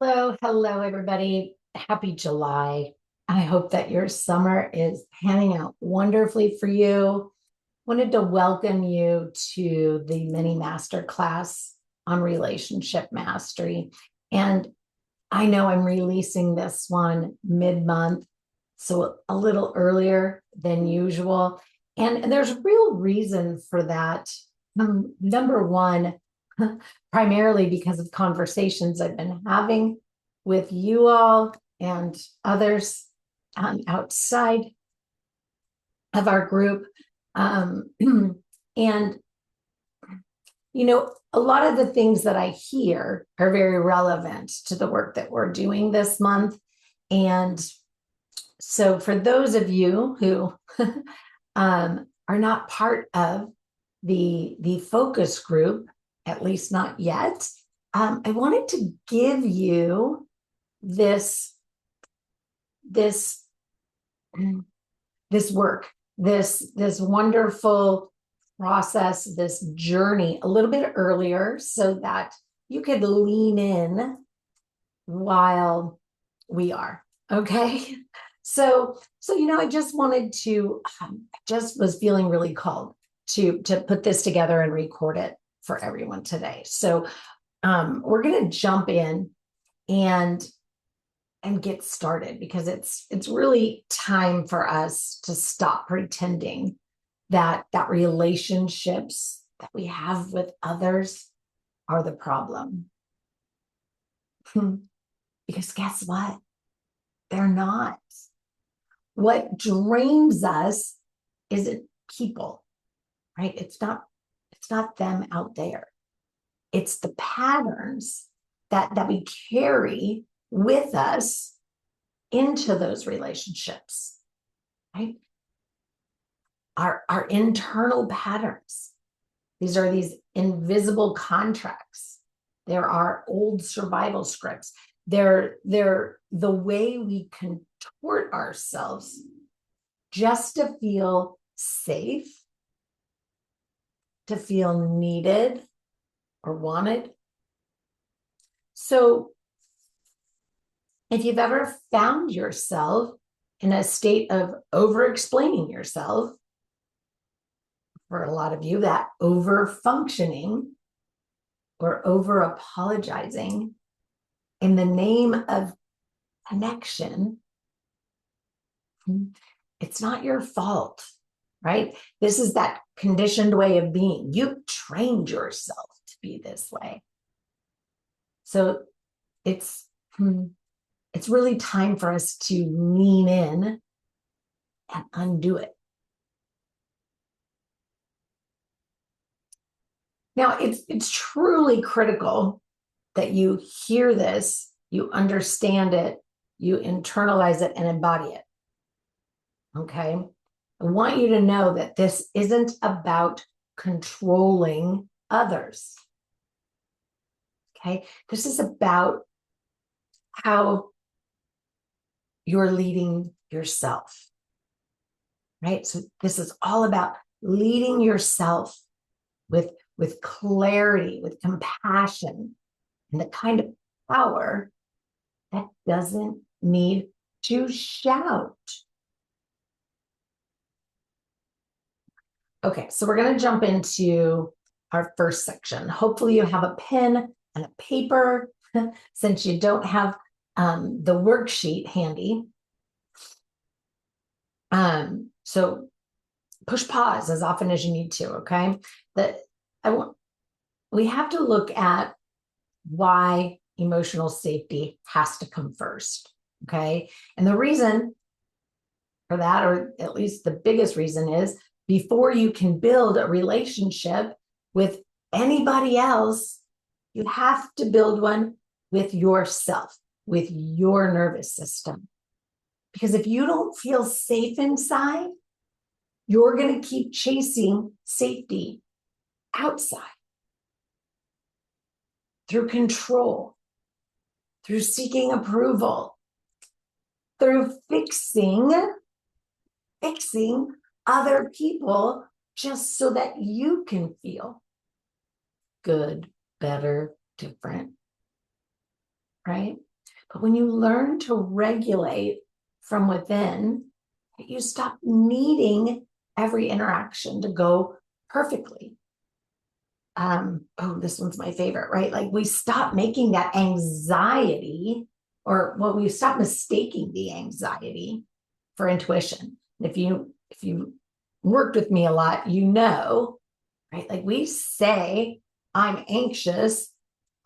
Hello, everybody. Happy July. I hope that your summer is panning out wonderfully for you. Wanted to welcome you to the mini masterclass on relationship mastery. And I know I'm releasing this one mid-month, so a little earlier than usual. And there's a real reason for that. Number one, primarily because of conversations I've been having with you all and others outside of our group. And, a lot of the things that I hear are very relevant to the work that we're doing this month. And so for those of you who are not part of the focus group, at least not yet, I wanted to give you this work, this wonderful process, this journey a little bit earlier so that you could lean in while we are. Okay. So, I just wanted to, I just was feeling really called to put this together and record it for everyone today. So, we're going to jump in and get started because it's really time for us to stop pretending that relationships that we have with others are the problem. Because guess what? They're not. What drains us isn't people, right? It's not them out there. It's the patterns that we carry with us into those relationships, right? Our internal patterns. These are these invisible contracts. There are old survival scripts. They're the way we contort ourselves just to feel safe, to feel needed or wanted. So if you've ever found yourself in a state of over-explaining yourself, for a lot of you, that over-functioning or over-apologizing in the name of connection, it's not your fault, right? This is that conditioned way of being. You trained yourself to be this way. So it's really time for us to lean in and undo it. Now, it's truly critical that you hear this, you understand it, you internalize it and embody it. Okay? I want you to know that this isn't about controlling others. Okay? This is about how you're leading yourself. Right? So this is all about leading yourself with clarity, with compassion, and the kind of power that doesn't need to shout. Okay, so we're going to jump into our first section. Hopefully you have a pen and a paper since you don't have the worksheet handy. So push pause as often as you need to, okay? We have to look at why emotional safety has to come first, okay? And the reason for that, or at least the biggest reason, is before you can build a relationship with anybody else, you have to build one with yourself, with your nervous system. Because if you don't feel safe inside, you're going to keep chasing safety outside through control, through seeking approval, through fixing other people just so that you can feel good, better, different, right? But when you learn to regulate from within, you stop needing every interaction to go perfectly. Oh, this one's my favorite, right? Like we stop making that anxiety, or well, we stop mistaking the anxiety for intuition. If you worked with me a lot, you know, right? Like we say, I'm anxious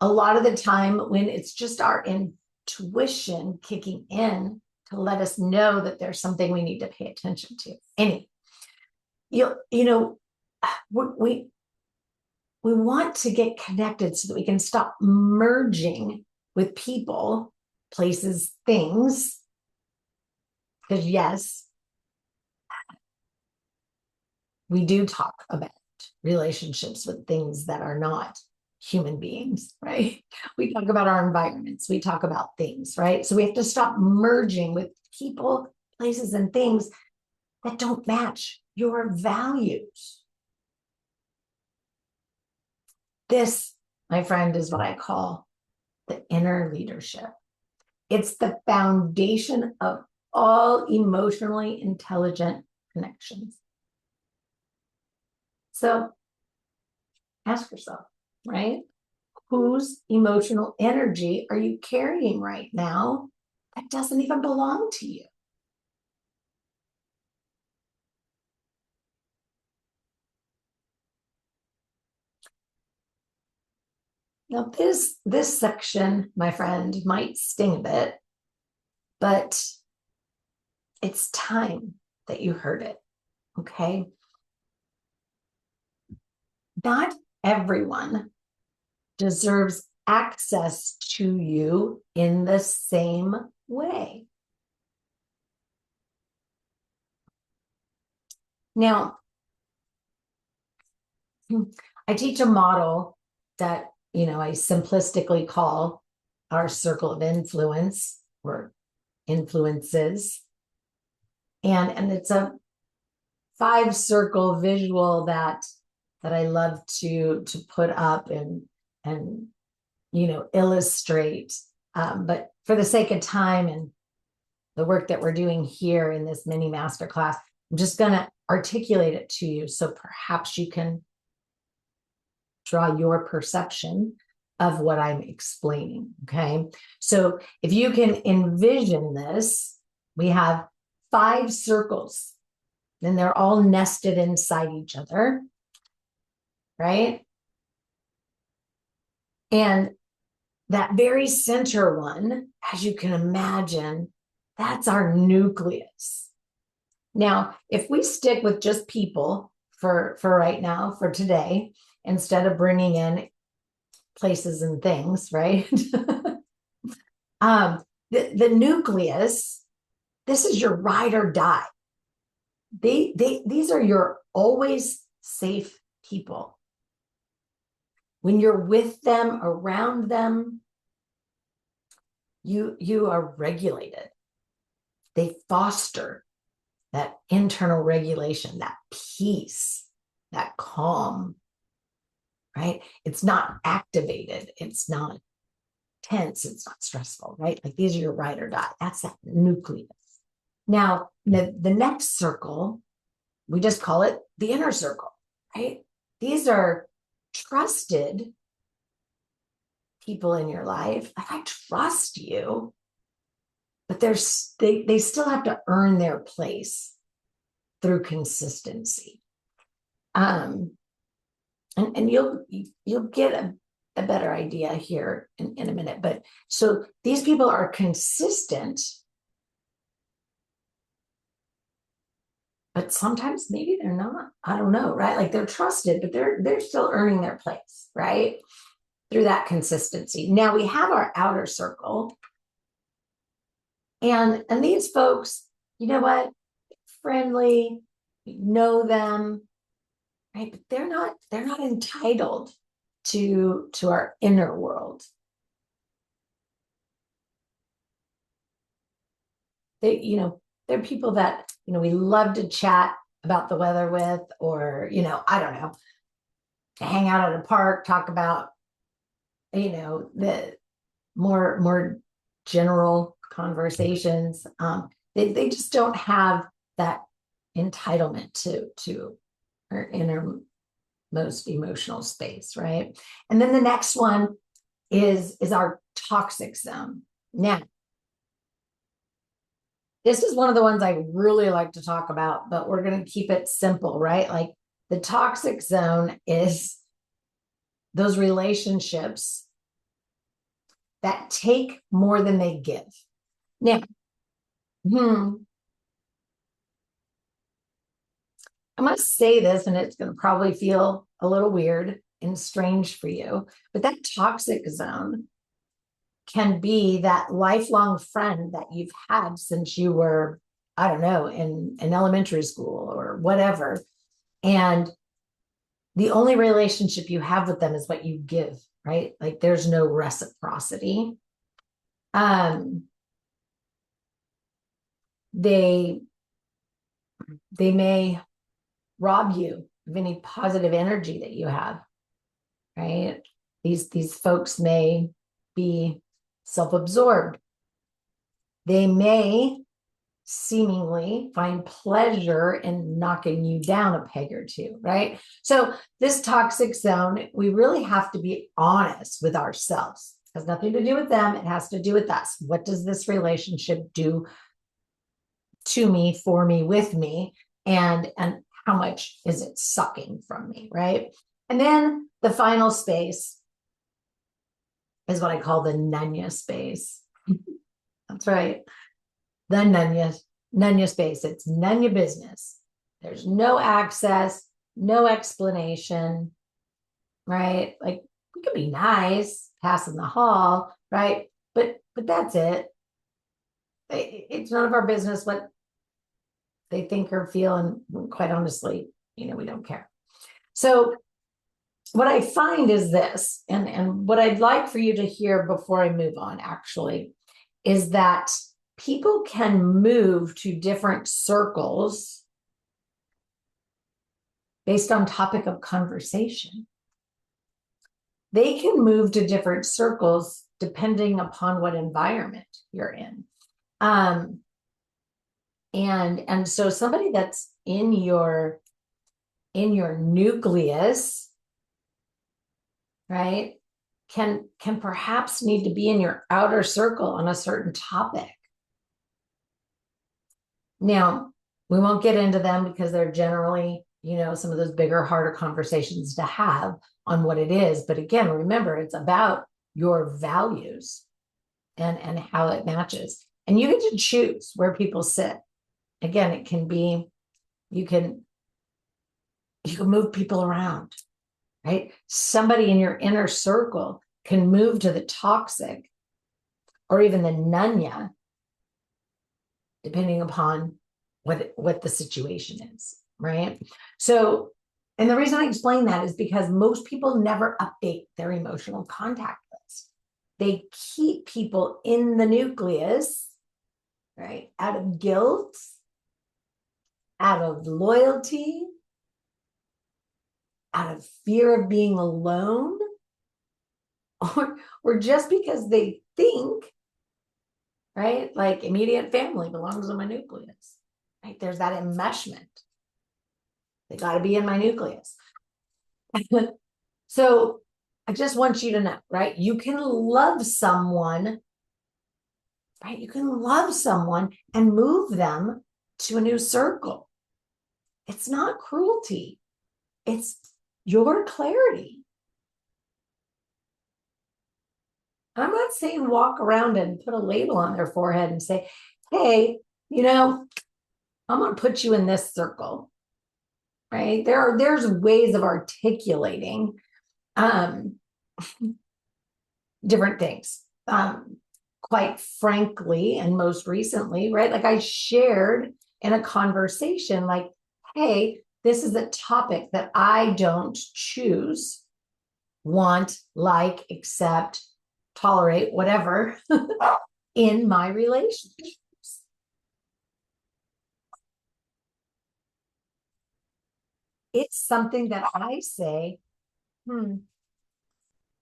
a lot of the time when it's just our intuition kicking in to let us know that there's something we need to pay attention to. Anyway, you know, we want to get connected so that we can stop merging with people, places, things. Because yes, we do talk about relationships with things that are not human beings, right? We talk about our environments, we talk about things, right? So we have to stop merging with people, places, and things that don't match your values. This, my friend, is what I call the inner leadership. It's the foundation of all emotionally intelligent connections. So ask yourself, right? Whose emotional energy are you carrying right now that doesn't even belong to you? Now, this section, my friend, might sting a bit, but it's time that you heard it, okay? Not everyone deserves access to you in the same way. Now, I teach a model that, I simplistically call our circle of influence or influences. And it's a 5-circle visual that I love to put up and illustrate. But for the sake of time and the work that we're doing here in this mini masterclass, I'm just going to articulate it to you so perhaps you can draw your perception of what I'm explaining. Okay. So if you can envision this, we have 5 circles and they're all nested inside each other. Right. And that very center one, as you can imagine, that's our nucleus. Now, if we stick with just people for right now, for today, instead of bringing in places and things, right? The nucleus, this is your ride or die. These are your always safe people. When you're with them, around them, you are regulated. They foster that internal regulation, that peace, that calm, right? It's not activated. It's not tense. It's not stressful, right? Like these are your ride or die. That's that nucleus. Now, the next circle, we just call it the inner circle, right? These are trusted people in your life. Like, I trust you, but they still have to earn their place through consistency. And you'll get a better idea here in a minute. But so these people are consistent, but sometimes maybe they're not. I don't know, right? Like they're trusted, but they're still earning their place, right? Through that consistency. Now we have our outer circle. And these folks, you know what? Friendly, we know them, right? But they're not entitled to our inner world. They're people that, we love to chat about the weather with, or, I don't know, to hang out at a park, talk about, the more general conversations. They just don't have that entitlement to our innermost emotional space, right? And then the next one is our toxic zone. Now, this is one of the ones I really like to talk about, but we're going to keep it simple, right? Like the toxic zone is those relationships that take more than they give. Now, I'm going to say this, and it's going to probably feel a little weird and strange for you, but that toxic zone can be that lifelong friend that you've had since you were, I don't know, in elementary school or whatever. And the only relationship you have with them is what you give, right? Like there's no reciprocity. They may rob you of any positive energy that you have, right? These folks may be self-absorbed. They may seemingly find pleasure in knocking you down a peg or two, right? So this toxic zone, we really have to be honest with ourselves. It has nothing to do with them. It has to do with us. What does this relationship do to me, for me, with me? And how much is it sucking from me, right? And then the final space is what I call the nunya space. That's right. The nunya space. It's none your business. There's no access, no explanation, right? Like we could be nice, passing the hall, right? But that's it. It's none of our business what they think or feel, and quite honestly, we don't care. So what I find is this, and what I'd like for you to hear before I move on, actually, is that people can move to different circles based on topic of conversation. They can move to different circles depending upon what environment you're in. And so somebody that's in your nucleus, right, can perhaps need to be in your outer circle on a certain topic. Now, we won't get into them because they're generally, some of those bigger, harder conversations to have on what it is. But again, remember, it's about your values and how it matches. And you get to choose where people sit. Again, it can be, you can move people around, right? Somebody in your inner circle can move to the toxic or even the nunya, depending upon what the situation is, right? So, and the reason I explain that is because most people never update their emotional contact list. They keep people in the nucleus, right? Out of guilt, out of loyalty, out of fear of being alone, or just because they think, right? Like immediate family belongs in my nucleus, right? There's that enmeshment. They got to be in my nucleus. So I just want you to know, right? You can love someone, right? You can love someone and move them to a new circle. It's not cruelty. It's your clarity. I'm not saying walk around and put a label on their forehead and say, hey, I'm going to put you in this circle, right? There's ways of articulating different things. Quite frankly, and most recently, right? Like I shared in a conversation, like, hey, this is a topic that I don't choose, want, like, accept, tolerate, whatever, in my relationships. It's something that I say,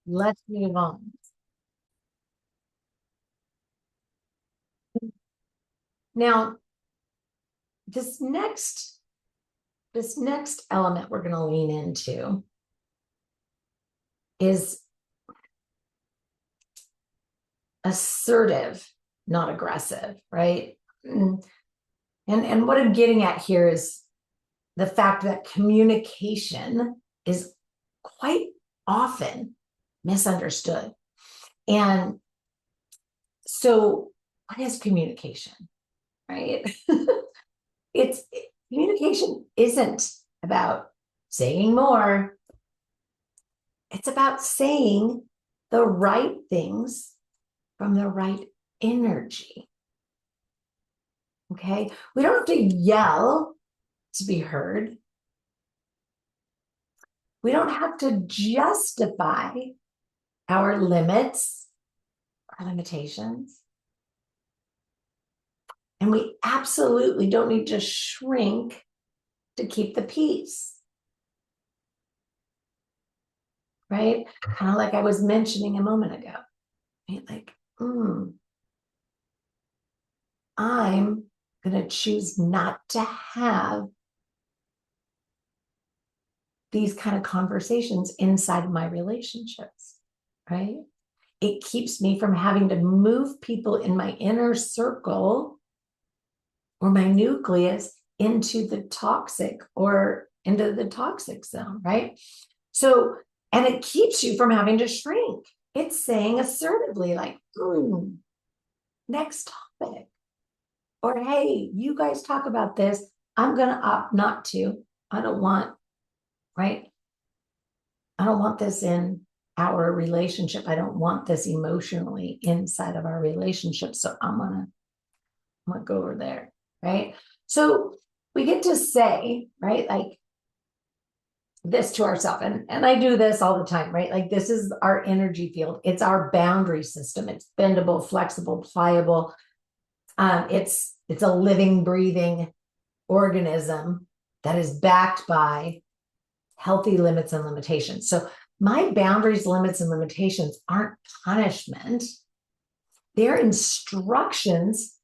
let's move on. Now, this next element we're going to lean into is assertive, not aggressive, right? And what I'm getting at here is the fact that communication is quite often misunderstood. And so what is communication, right? Communication isn't about saying more. It's about saying the right things from the right energy. Okay? We don't have to yell to be heard. We don't have to justify our limits, our limitations. And we absolutely don't need to shrink to keep the peace. Right? Kind of like I was mentioning a moment ago. Right? Like, I'm going to choose not to have these kind of conversations inside of my relationships, right? It keeps me from having to move people in my inner circle or my nucleus into the toxic or into the toxic zone, right? So, and it keeps you from having to shrink. It's saying assertively, like, next topic. Or, hey, you guys talk about this. I'm going to opt not to. I don't want, right? I don't want this in our relationship. I don't want this emotionally inside of our relationship. So I'm gonna go over there, right? So we get to say, right, like this to ourselves. And I do this all the time, right? Like this is our energy field. It's our boundary system. It's bendable, flexible, pliable. It's a living, breathing organism that is backed by healthy limits and limitations. So my boundaries, limits, and limitations aren't punishment. They're instructions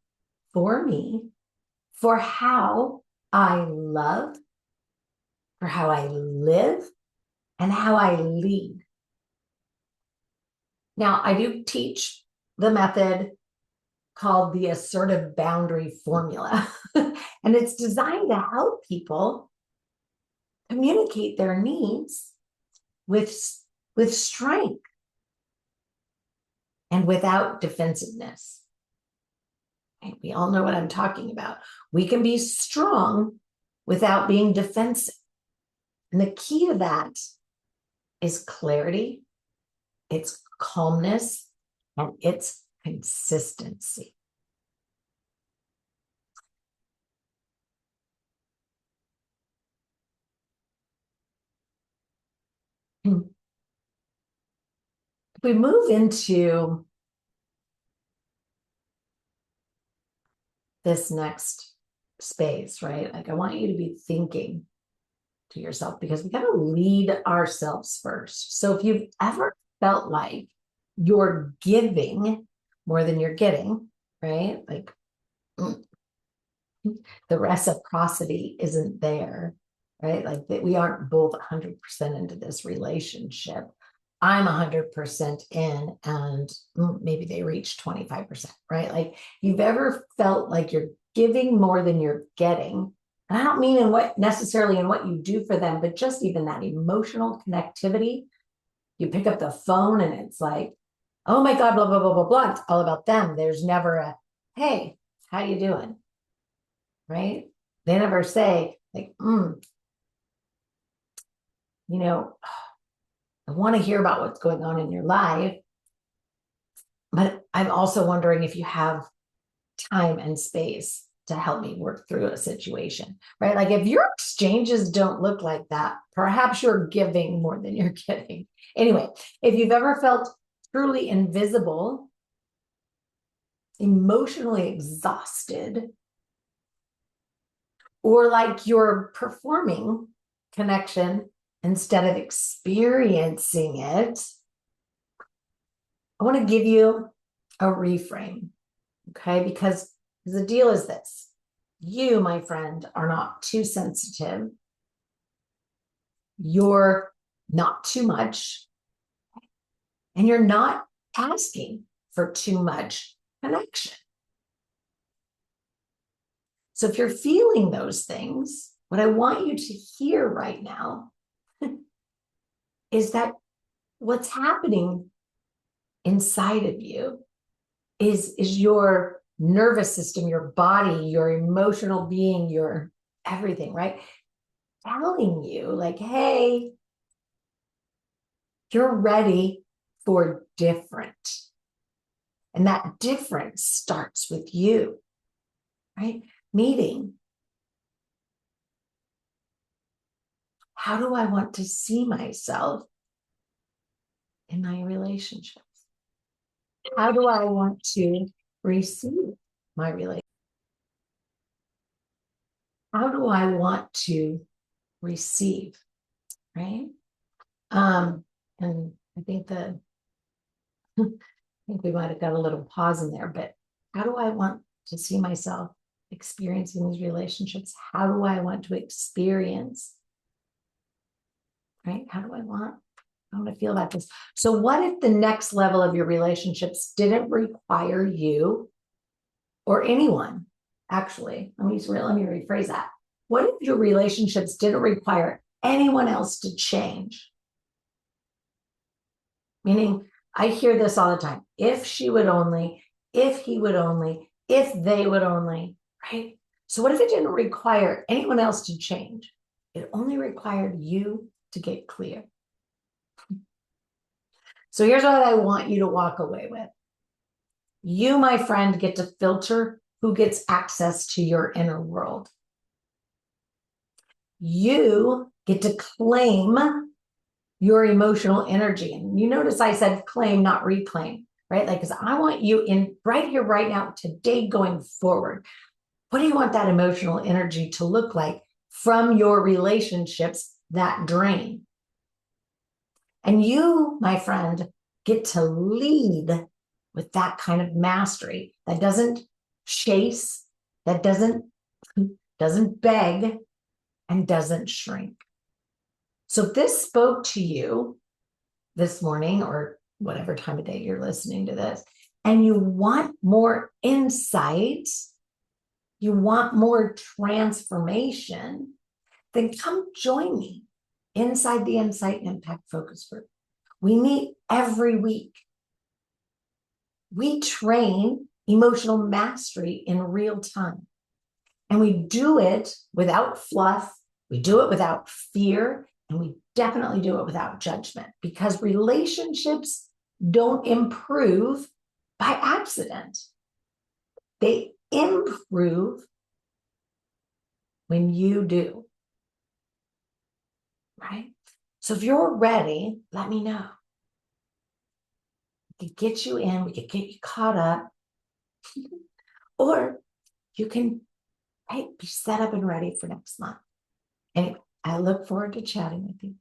for me for how I love, for how I live, and how I lead. Now, I do teach the method called the assertive boundary formula, and it's designed to help people communicate their needs with strength and without defensiveness. And we all know what I'm talking about. We can be strong without being defensive. And the key to that is clarity, it's calmness, and it's consistency. If we move into this next space, right? Like I want you to be thinking to yourself because we got to lead ourselves first. So if you've ever felt like you're giving more than you're getting, right? Like the reciprocity isn't there, right? Like that we aren't both 100% into this relationship. I'm 100% in and maybe they reach 25%, right? Like you've ever felt like you're giving more than you're getting. And I don't mean in what necessarily in what you do for them, but just even that emotional connectivity. You pick up the phone and it's like, oh my God, blah, blah, blah, blah, blah. It's all about them. There's never a, hey, how you doing? Right? They never say like, I want to hear about what's going on in your life. But I'm also wondering if you have time and space to help me work through a situation, right? Like if your exchanges don't look like that, perhaps you're giving more than you're getting. Anyway, if you've ever felt truly invisible, emotionally exhausted, or like you're performing connection instead of experiencing it, I want to give you a reframe, okay? Because Because the deal is this: you, my friend, are not too sensitive. You're not too much. And you're not asking for too much connection. So if you're feeling those things, what I want you to hear right now is that what's happening inside of you is your nervous system, your body, your emotional being, your everything, right? Telling you like, hey, you're ready for different. And that difference starts with you, right? Meeting. How do I want to see myself in my relationships? How do I want to receive my relationship? How do I want to receive, right? And I think I think we might have got a little pause in there, but how do I want to see myself experiencing these relationships? How do I want to experience, right? How do I want to feel about this? So what if the next level of your relationships didn't require you or anyone? Actually, let me rephrase that. What if your relationships didn't require anyone else to change? Meaning, I hear this all the time. If she would only, if he would only, if they would only, right? So what if it didn't require anyone else to change? It only required you to get clear. So here's what I want you to walk away with. You, my friend, get to filter who gets access to your inner world. You get to claim your emotional energy. And you notice I said claim, not reclaim, right? Like, because I want you in right here, right now, today, going forward. What do you want that emotional energy to look like from your relationships that drain? And you, my friend, get to lead with that kind of mastery that doesn't chase, that doesn't beg, and doesn't shrink. So if this spoke to you this morning or whatever time of day you're listening to this, and you want more insight, you want more transformation, then come join me inside the Insight and Impact Focus Group. We meet every week. We train emotional mastery in real time. And we do it without fluff. We do it without fear. And we definitely do it without judgment, because relationships don't improve by accident. They improve when you do, right? So if you're ready, let me know. We could get you in, we could get you caught up, or you can, right, be set up and ready for next month. Anyway, I look forward to chatting with you.